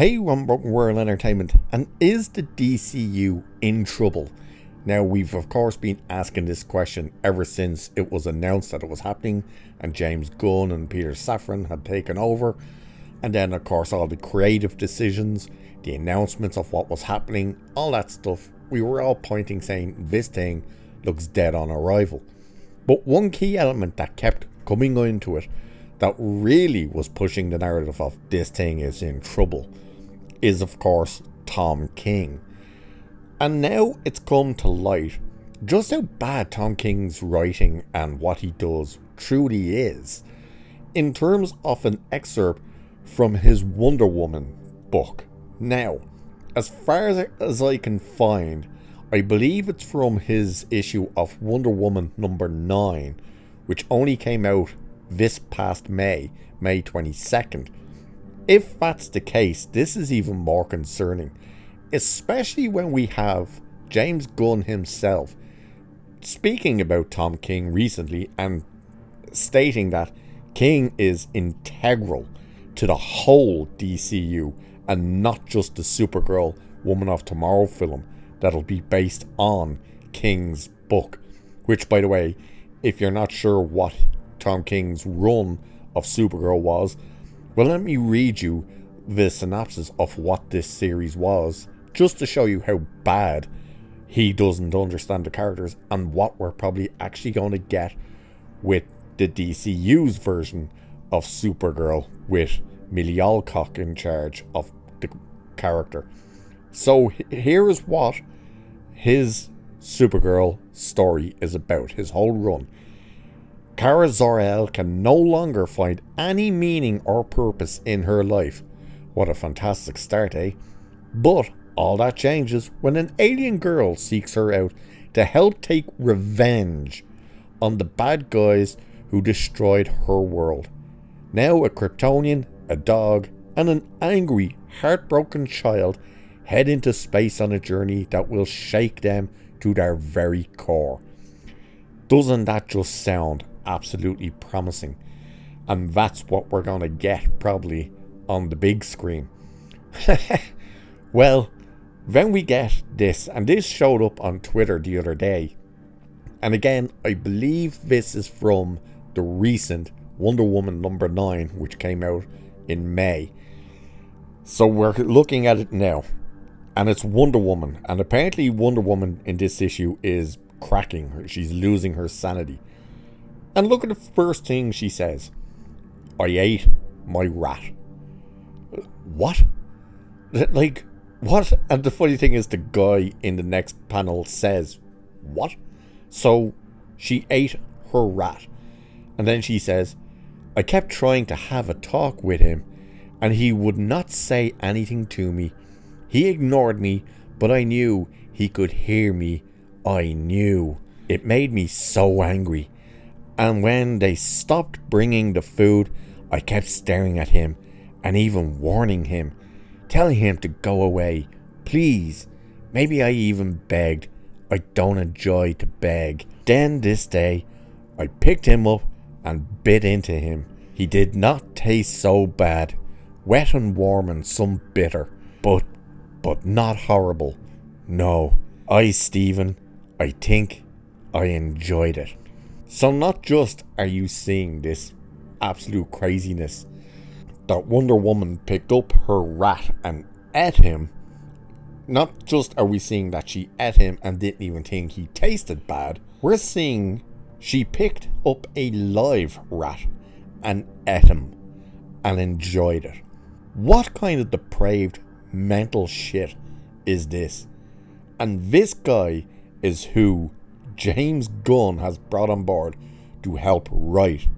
Hey, One Broken World Entertainment, and is the DCU in trouble? Now, we've of course been asking this question ever since it was announced that it was happening, and James Gunn and Peter Safran had taken over, and then of course all the creative decisions, the announcements of what was happening, all that stuff. We were all pointing saying this thing looks dead on arrival. But one key element that kept coming into it, that really was pushing the narrative of this thing is in trouble, is of course Tom King. And now it's come to light just how bad Tom King's writing and what he does truly is, in terms of an excerpt from his Wonder Woman book. Now, as far as I can find, I believe it's from his issue of Wonder Woman number 9, which only came out this past May 22nd. If that's the case, this is even more concerning, especially when we have James Gunn himself speaking about Tom King recently and stating that King is integral to the whole DCU and not just the Supergirl Woman of Tomorrow film that'll be based on King's book. Which, by the way, if you're not sure what Tom King's run of Supergirl was, well, let me read you the synopsis of what this series was, just to show you how bad he doesn't understand the characters and what we're probably actually going to get with the DCU's version of Supergirl, with Millie Alcock in charge of the character. So here is what his Supergirl story is about, his whole run. Kara Zor-El can no longer find any meaning or purpose in her life. What a fantastic start, eh? But all that changes when an alien girl seeks her out to help take revenge on the bad guys who destroyed her world. Now a Kryptonian, a dog, and an angry, heartbroken child head into space on a journey that will shake them to their very core. Doesn't that just sound absolutely promising? And that's what we're going to get probably on the big screen. Well, when we get this, and this showed up on Twitter the other day, and again, I believe this is from the recent Wonder Woman number 9, which came out in May. So we're looking at it now, and it's Wonder Woman, and apparently Wonder Woman in this issue is cracking her. She's losing her sanity. And look at the first thing she says. I ate my rat. What? Like, what? And the funny thing is, the guy in the next panel says, what? So she ate her rat. And then she says, I kept trying to have a talk with him, and he would not say anything to me. He ignored me, but I knew he could hear me. I knew. It made me so angry. And when they stopped bringing the food, I kept staring at him and even warning him, telling him to go away. Please. Maybe I even begged. I don't enjoy to beg. Then this day, I picked him up and bit into him. He did not taste so bad. Wet and warm and some bitter. But not horrible. No. Stephen, I think I enjoyed it. So not just are you seeing this absolute craziness that Wonder Woman picked up her rat and ate him, not just are we seeing that she ate him and didn't even think he tasted bad, we're seeing she picked up a live rat and ate him and enjoyed it. What kind of depraved mental shit is this? And this guy is who James Gunn has brought on board to help write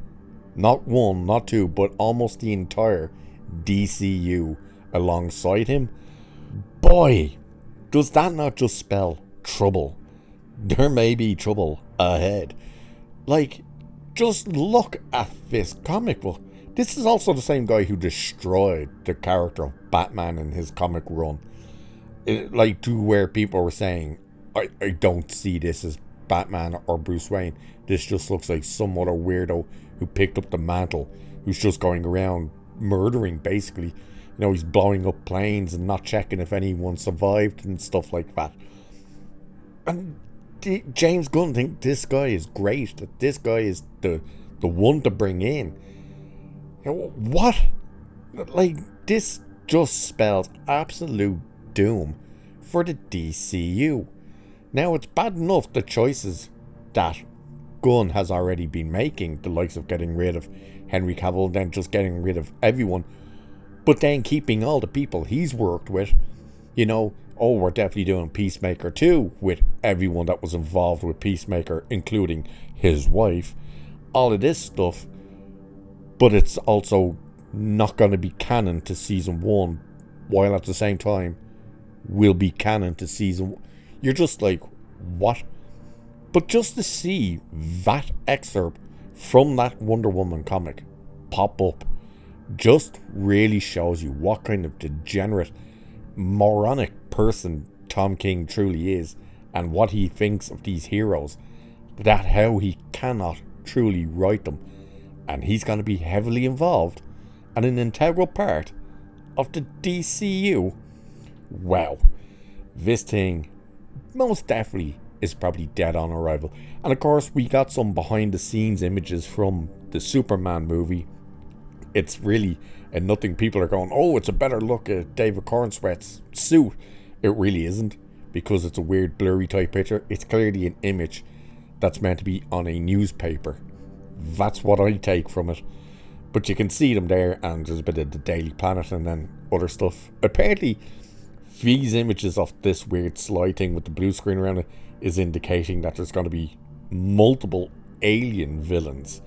not one, not two, but almost the entire DCU alongside him. Boy, does that not just spell trouble? There may be trouble ahead. Like, just look at this comic book. This is also the same guy who destroyed the character of Batman in his comic run. Like, to where people were saying, I don't see this as Batman or Bruce Wayne. This just looks like some other weirdo who picked up the mantle, who's just going around murdering, basically. You know, he's blowing up planes and not checking if anyone survived and stuff like that. And James Gunn think this guy is great, that this guy is the one to bring in. You know, what? Like, this just spells absolute doom for the DCU. Now, it's bad enough the choices that Gunn has already been making, the likes of getting rid of Henry Cavill, then just getting rid of everyone, but then keeping all the people he's worked with. You know, oh, we're definitely doing Peacemaker 2 with everyone that was involved with Peacemaker, including his wife. All of this stuff, but it's also not going to be canon to season 1, while at the same time will be canon to season 1. You're just like, what? But just to see that excerpt from that Wonder Woman comic pop up just really shows you what kind of degenerate, moronic person Tom King truly is, and what he thinks of these heroes, that how he cannot truly write them. And he's going to be heavily involved and an integral part of the DCU. Wow, this thing most definitely is probably dead on arrival. And of course, we got some behind the scenes images from the Superman movie. It's really nothing. People are going, oh, it's a better look at David Cornsweet's suit. It really isn't, because it's a weird blurry type picture. It's clearly an image that's meant to be on a newspaper. That's what I take from it. But you can see them there, and there's a bit of the Daily Planet and then other stuff. Apparently, these images of this weird slide thing with the blue screen around it is indicating that there's going to be multiple alien villains.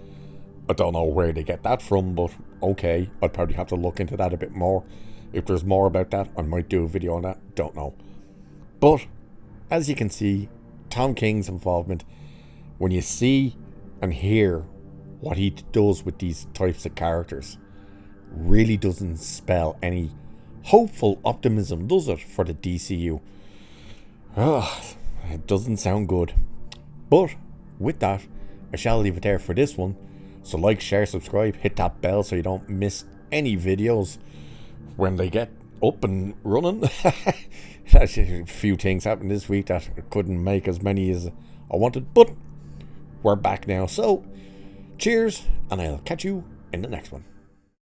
I don't know where they get that from, but okay, I'd probably have to look into that a bit more. If there's more about that, I might do a video on that, don't know. But, as you can see, Tom King's involvement, when you see and hear what he does with these types of characters, really doesn't spell any hopeful optimism, does it, for the DCU? It doesn't sound good. But with that, I shall leave it there for this one. So like, share, subscribe, hit that bell so you don't miss any videos when they get up and running. A few things happened this week that I couldn't make as many as I wanted, but we're back now. So cheers, and I'll catch you in the next one.